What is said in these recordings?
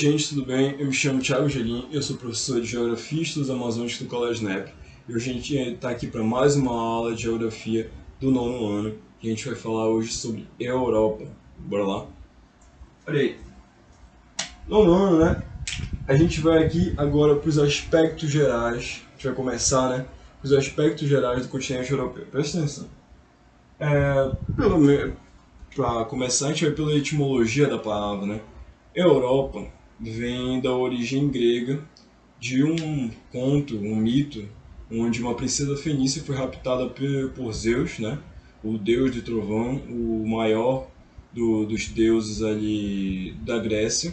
gente, tudo bem? Eu me chamo Thiago Gelim, eu sou professor de Geografia e Estudos Amazônicos do Colégio NEP. E hoje a gente está aqui para mais uma aula de Geografia do nono ano, que a gente vai falar hoje sobre Europa. Bora lá? Olha aí, nono ano, né? A gente vai aqui agora para os aspectos gerais, a gente vai começar, né? Os aspectos gerais do continente europeu. Presta atenção. Para começar, a gente vai pela etimologia da palavra, né? Europa vem da origem grega de um conto, um mito, onde uma princesa fenícia foi raptada por Zeus, né? O deus do trovão, o maior dos deuses ali da Grécia.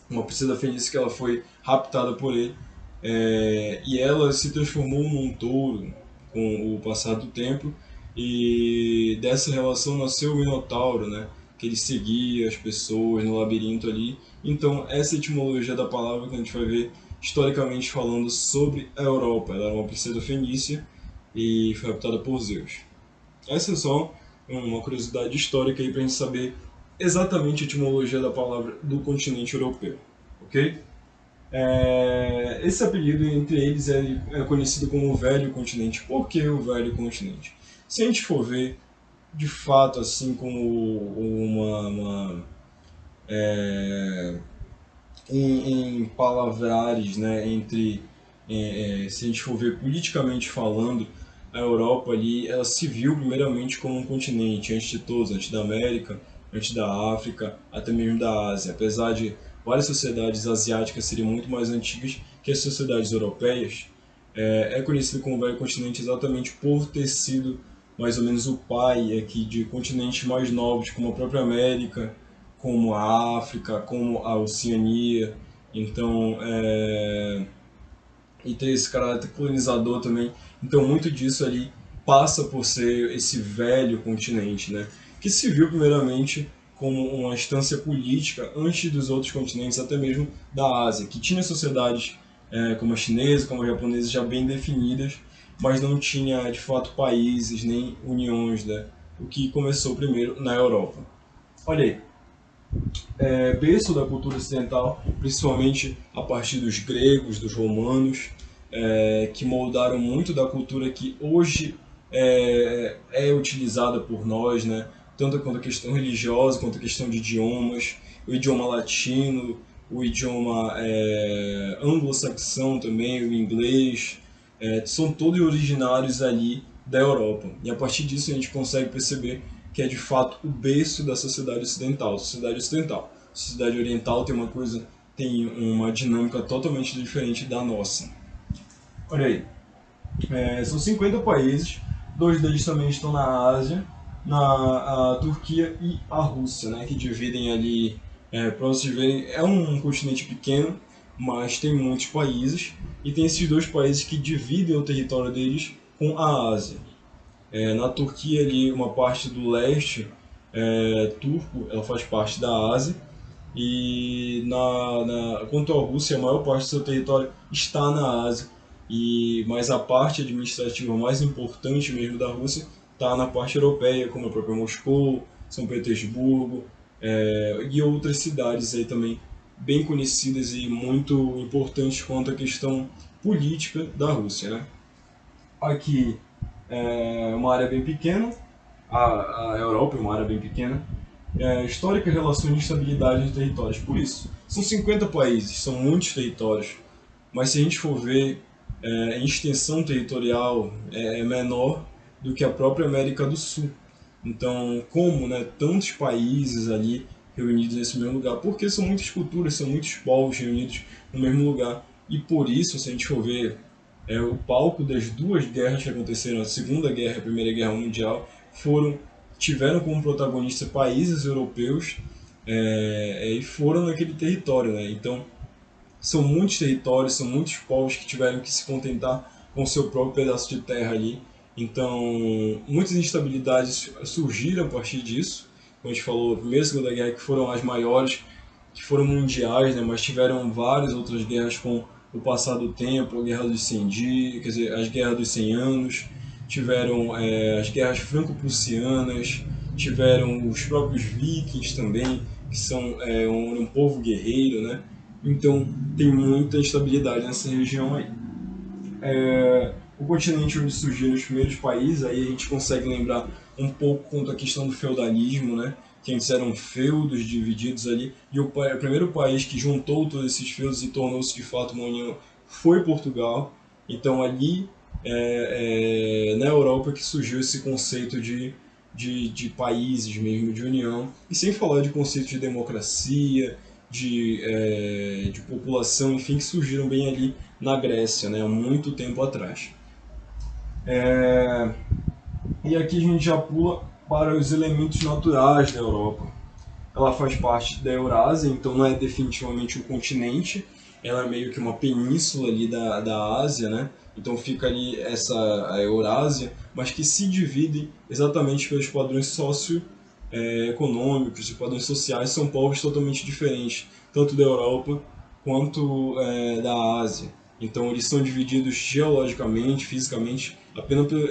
Uma princesa fenícia que ela foi raptada por ele, e ela se transformou num touro com o passar do tempo, e dessa relação nasceu o Minotauro, né? Que ele seguia as pessoas no labirinto ali. Então essa é a etimologia da palavra que a gente vai ver historicamente falando sobre a Europa. Ela era uma princesa fenícia e foi raptada por Zeus. Essa é só uma curiosidade histórica aí para a gente saber exatamente a etimologia da palavra do continente europeu, ok? Esse apelido entre eles é conhecido como o Velho Continente. Por que o Velho Continente? Se a gente for ver, de fato, assim como em palavrares, né, se a gente for ver politicamente falando, a Europa ali, ela se viu primeiramente como um continente, antes de todos, antes da América, antes da África, até mesmo da Ásia. Apesar de várias sociedades asiáticas serem muito mais antigas que as sociedades europeias, é conhecido como Velho Continente exatamente por ter sido mais ou menos o pai aqui de continentes mais novos, como a própria América, como a África, como a Oceania. Então, e tem esse caráter colonizador também. Então, muito disso ali passa por ser esse velho continente, né? Que se viu primeiramente como uma instância política antes dos outros continentes, até mesmo da Ásia, que tinha sociedades como a chinesa, como a japonesa, já bem definidas, mas não tinha de fato países nem uniões, né? O que começou primeiro na Europa. Olha aí, berço da cultura ocidental, principalmente a partir dos gregos, dos romanos, que moldaram muito da cultura que hoje é utilizada por nós, né? Tanto quanto a questão religiosa, quanto a questão de idiomas, o idioma latino, o idioma anglo-saxão também, o inglês, são todos originários ali da Europa. E a partir disso a gente consegue perceber que é de fato o berço da sociedade ocidental. A sociedade oriental tem uma dinâmica totalmente diferente da nossa. Olha aí, são 50 países, dois deles também estão na Ásia, a Turquia e a Rússia, né, que dividem ali, para vocês verem, é um continente pequeno, mas tem muitos países, e tem esses dois países que dividem o território deles com a Ásia. Na Turquia, ali, uma parte do leste turco, ela faz parte da Ásia, e quanto à Rússia, a maior parte do seu território está na Ásia, mas a parte administrativa mais importante mesmo da Rússia está na parte europeia, como a própria Moscou, São Petersburgo, e outras cidades aí também bem conhecidas e muito importantes quanto à questão política da Rússia, né? Aqui uma área bem pequena, a Europa é uma área bem pequena, histórica relação de instabilidade entre territórios. Por isso, são 50 países, são muitos territórios, mas se a gente for ver, em extensão territorial é menor do que a própria América do Sul. Então, como, né, tantos países ali reunidos nesse mesmo lugar? Porque são muitas culturas, são muitos povos reunidos no mesmo lugar. E por isso, se a gente for ver o palco das duas guerras que aconteceram, a Segunda Guerra e a Primeira Guerra Mundial, tiveram como protagonista países europeus, e foram naquele território, né? Então, são muitos territórios, são muitos povos que tiveram que se contentar com o seu próprio pedaço de terra ali. Então, muitas instabilidades surgiram a partir disso. Como a gente falou, a Primeira e a Segunda Guerra, que foram as maiores, que foram mundiais, né? Mas tiveram várias outras guerras com o passar do tempo, a Guerra dos 100 Dias, quer dizer, as Guerras dos 100 Anos, tiveram as guerras franco-prussianas, tiveram os próprios vikings também, que são um povo guerreiro, né? Então tem muita instabilidade nessa região aí. O continente onde surgiram os primeiros países, aí a gente consegue lembrar um pouco quanto à questão do feudalismo, né? Que antes eram feudos divididos ali, e o primeiro país que juntou todos esses feudos e tornou-se de fato uma união foi Portugal. Então ali na Europa que surgiu esse conceito de países mesmo, de união, e sem falar de conceito de democracia, de população, enfim, que surgiram bem ali na Grécia, né, há muito tempo atrás. E aqui a gente já pula para os elementos naturais da Europa. Ela faz parte da Eurásia, então não é definitivamente um continente, ela é meio que uma península ali da Ásia, né? Então fica ali a Eurásia, mas que se divide exatamente pelos padrões socioeconômicos e padrões sociais, são povos totalmente diferentes, tanto da Europa quanto da Ásia. Então eles são divididos geologicamente, fisicamente,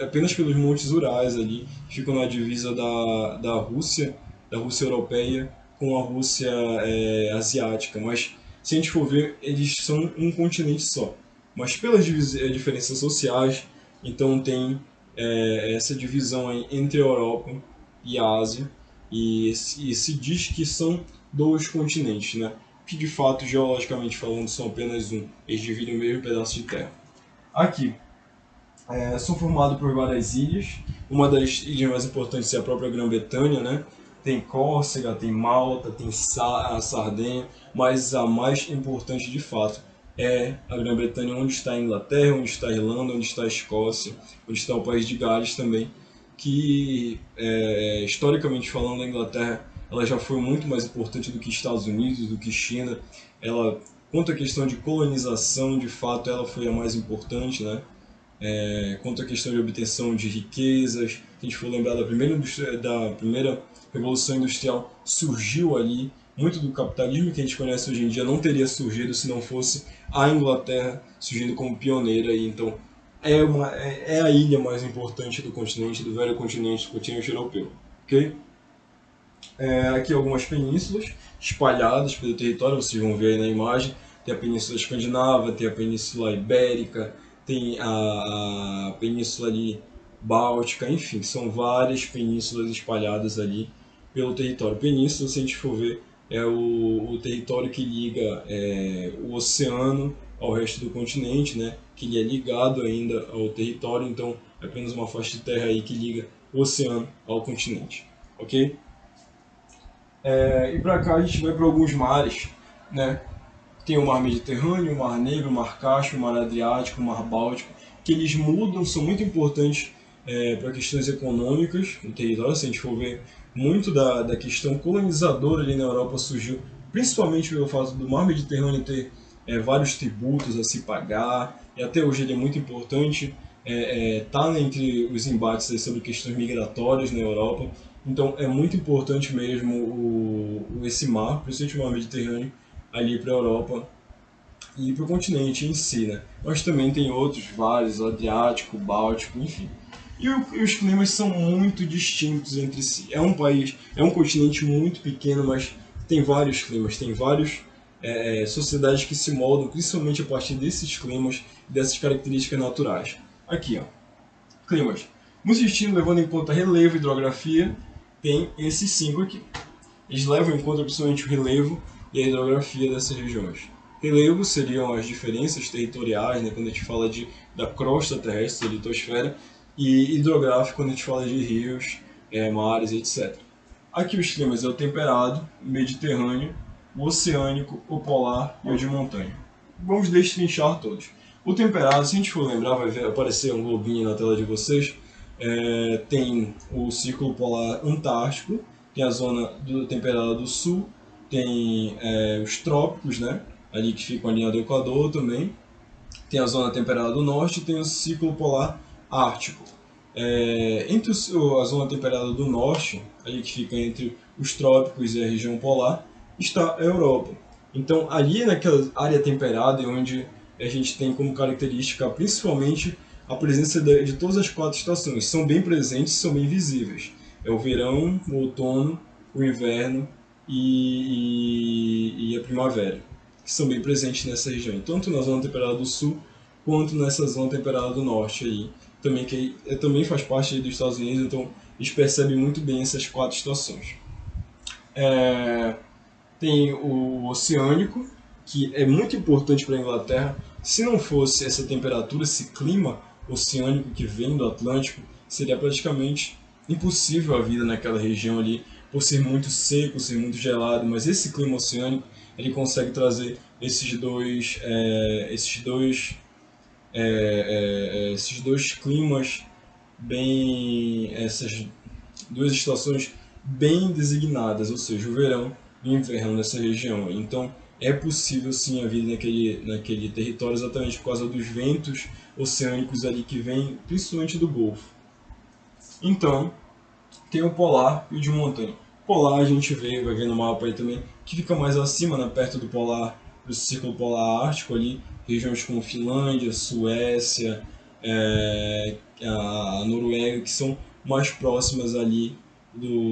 apenas pelos montes Urais ali, que ficam na divisa da Rússia europeia com a Rússia asiática. Mas se a gente for ver, eles são um continente só. Mas pelas diferenças sociais, então tem essa divisão aí entre a Europa e a Ásia, e se diz que são dois continentes, né? Que de fato, geologicamente falando, são apenas um. Eles dividem o mesmo pedaço de terra. Aqui, são formados por várias ilhas. Uma das ilhas mais importantes é a própria Grã-Bretanha, né? Tem Córcega, tem Malta, tem a Sardenha, mas a mais importante de fato é a Grã-Bretanha, onde está a Inglaterra, onde está a Irlanda, onde está a Escócia, onde está o país de Gales também, que historicamente falando a Inglaterra ela já foi muito mais importante do que Estados Unidos, do que China. Ela, quanto à questão de colonização, de fato ela foi a mais importante, né? Quanto à questão de obtenção de riquezas, se a gente for lembrar da primeira Revolução Industrial, surgiu ali, muito do capitalismo que a gente conhece hoje em dia não teria surgido se não fosse a Inglaterra surgindo como pioneira aí. Então é a ilha mais importante do continente, do velho continente, do continente europeu. Okay? Aqui algumas penínsulas espalhadas pelo território, vocês vão ver aí na imagem. Tem a Península Escandinava, tem a Península Ibérica, tem a Península ali Báltica, enfim, são várias penínsulas espalhadas ali pelo território. Península, se a gente for ver, é o território que liga o oceano ao resto do continente, né? Que ele é ligado ainda ao território, então é apenas uma faixa de terra aí que liga o oceano ao continente, ok? E para cá a gente vai para alguns mares, né? Tem o Mar Mediterrâneo, o Mar Negro, o Mar Cáspio, o Mar Adriático, o Mar Báltico, que eles mudam, são muito importantes para questões econômicas no território. Se a gente for ver, muito da questão colonizadora ali na Europa surgiu principalmente pelo fato do Mar Mediterrâneo ter vários tributos a se pagar, e até hoje ele é muito importante, tá entre os embates sobre questões migratórias na Europa. Então é muito importante mesmo esse mar, principalmente o Mar Mediterrâneo, ali para a Europa e para o continente em si, né? Mas também tem outros vários, o Adriático, o Báltico, enfim. E os climas são muito distintos entre si. É um continente muito pequeno, mas tem vários climas, tem várias sociedades que se moldam principalmente a partir desses climas, dessas características naturais. Aqui, ó, climas. Muito distinto, levando em conta relevo e hidrografia, tem esses 5 aqui. Eles levam em conta principalmente o relevo e a hidrografia dessas regiões. Relevo seriam as diferenças territoriais, né, quando a gente fala da crosta terrestre, da litosfera, e hidrográfico quando a gente fala de rios, mares, etc. Aqui os climas é o temperado, o mediterrâneo, o oceânico, o polar e o de montanha. Vamos destrinchar todos. O temperado, se a gente for lembrar, vai aparecer um globinho na tela de vocês. Tem o círculo polar antártico, tem a zona do temperado do sul, tem os trópicos, né, ali que ficam ali do Equador também, tem a zona temperada do norte e tem o círculo polar ártico. Entre a zona temperada do norte, ali que fica entre os trópicos e a região polar, está a Europa. Então ali naquela área temperada é onde a gente tem como característica principalmente a presença de todas as 4 estações. São bem presentes, são bem visíveis. É o verão, o outono, o inverno e a primavera. que são bem presentes nessa região, tanto na zona temperada do sul quanto nessa zona temperada do norte aí, também que também faz parte aí dos Estados Unidos, então eles percebem muito bem essas 4 estações. É, tem o oceânico, que é muito importante para a Inglaterra. Se não fosse essa temperatura, esse clima oceânico que vem do Atlântico, seria praticamente impossível a vida naquela região ali, por ser muito seco, ser muito gelado. Mas esse clima oceânico, ele consegue trazer esses dois climas bem, essas 2 estações bem designadas, ou seja, o verão e o inverno nessa região. Então é possível sim a vida naquele território, exatamente por causa dos ventos oceânicos ali que vêm principalmente do Golfo. Então tem o polar e o de montanha. Polar a gente vai ver no mapa aí também, que fica mais acima, né, perto do polar, do círculo polar ártico ali, regiões como Finlândia, Suécia, a Noruega, que são mais próximas ali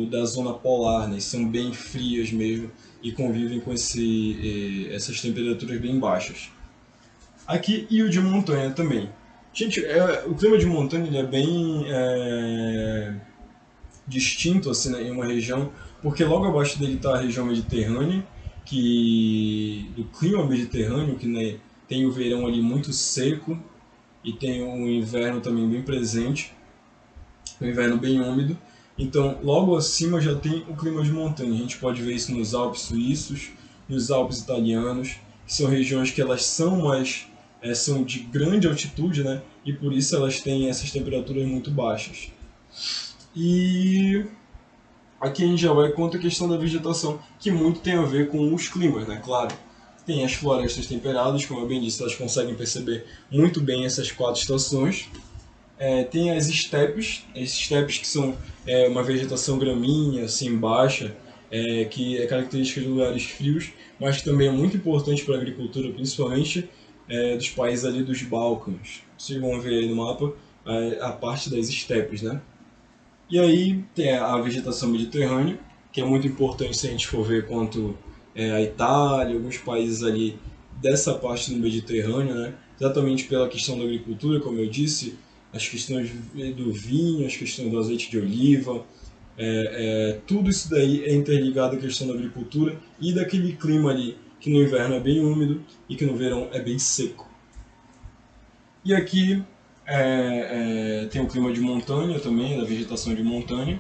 da zona polar, né? São bem frias mesmo e convivem com essas temperaturas bem baixas. Aqui e o de montanha também. Gente, o clima de montanha ele é bem distinto assim, né, em uma região, porque logo abaixo dele está a região mediterrânea, do clima mediterrâneo, que, né, tem o verão ali muito seco e tem o inverno também bem presente, um inverno bem úmido. Então, logo acima já tem o clima de montanha. A gente pode ver isso nos Alpes suíços, nos Alpes italianos, que são regiões que elas são de grande altitude, né? E por isso elas têm essas temperaturas muito baixas. E aqui a gente já vai contra a questão da vegetação, que muito tem a ver com os climas, né? Claro. Tem as florestas temperadas, como eu bem disse, elas conseguem perceber muito bem essas 4 estações. Tem as estepes que são uma vegetação gramínea, assim, baixa, que é característica de lugares frios, mas que também é muito importante para a agricultura, principalmente dos países ali dos Balcãs. Vocês vão ver aí no mapa a parte das estepes, né? E aí tem a vegetação mediterrânea, que é muito importante se a gente for ver quanto a Itália, alguns países ali dessa parte do Mediterrâneo, né? Exatamente pela questão da agricultura, como eu disse, as questões do vinho, as questões do azeite de oliva, tudo isso daí é interligado à questão da agricultura e daquele clima ali, que no inverno é bem úmido e que no verão é bem seco. E aqui tem o clima de montanha também, da vegetação de montanha.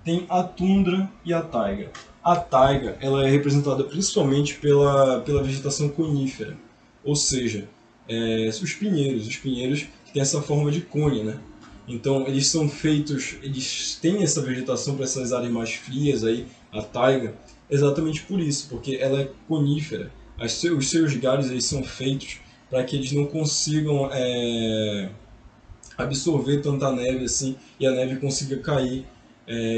Tem a tundra e a taiga. A taiga ela é representada principalmente pela vegetação conífera, ou seja, os pinheiros que têm essa forma de cone, né? Então eles têm essa vegetação para essas áreas mais frias aí, a taiga, exatamente por isso, porque ela é conífera. Os seus galhos eles são feitos para que eles não consigam absorver tanta neve assim e a neve consiga cair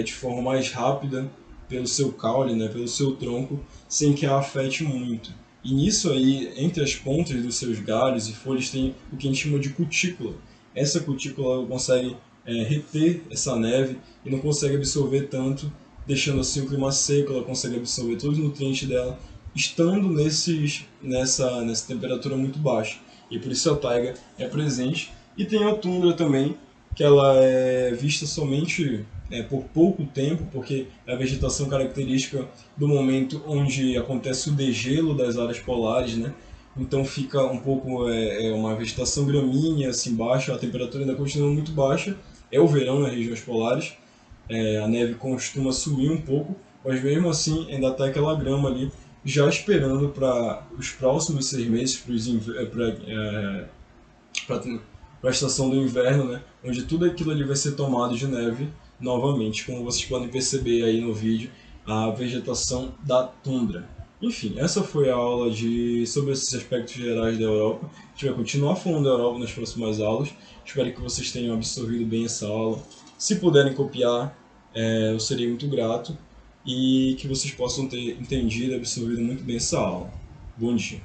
de forma mais rápida pelo seu caule, né, pelo seu tronco, sem que a afete muito. E nisso aí, entre as pontas dos seus galhos e folhas, tem o que a gente chama de cutícula. Essa cutícula consegue reter essa neve e não consegue absorver tanto, deixando assim o clima seco, ela consegue absorver todos os nutrientes dela, estando nessa temperatura muito baixa. E por isso a taiga é presente. E tem a tundra também, que ela é vista somente por pouco tempo, porque é a vegetação característica do momento onde acontece o degelo das áreas polares, né? Então fica um pouco uma vegetação gramínea, assim, baixa, a temperatura ainda continua muito baixa, é o verão nas regiões polares, a neve costuma sumir um pouco, mas mesmo assim ainda está aquela grama ali, já esperando para os próximos 6 meses, para a estação do inverno, né, onde tudo aquilo ali vai ser tomado de neve novamente, como vocês podem perceber aí no vídeo, a vegetação da tundra. Enfim, essa foi a aula sobre esses aspectos gerais da Europa. A gente vai continuar falando da Europa nas próximas aulas. Espero que vocês tenham absorvido bem essa aula. Se puderem copiar, eu seria muito grato e que vocês possam ter entendido e absorvido muito bem essa aula. Bom dia.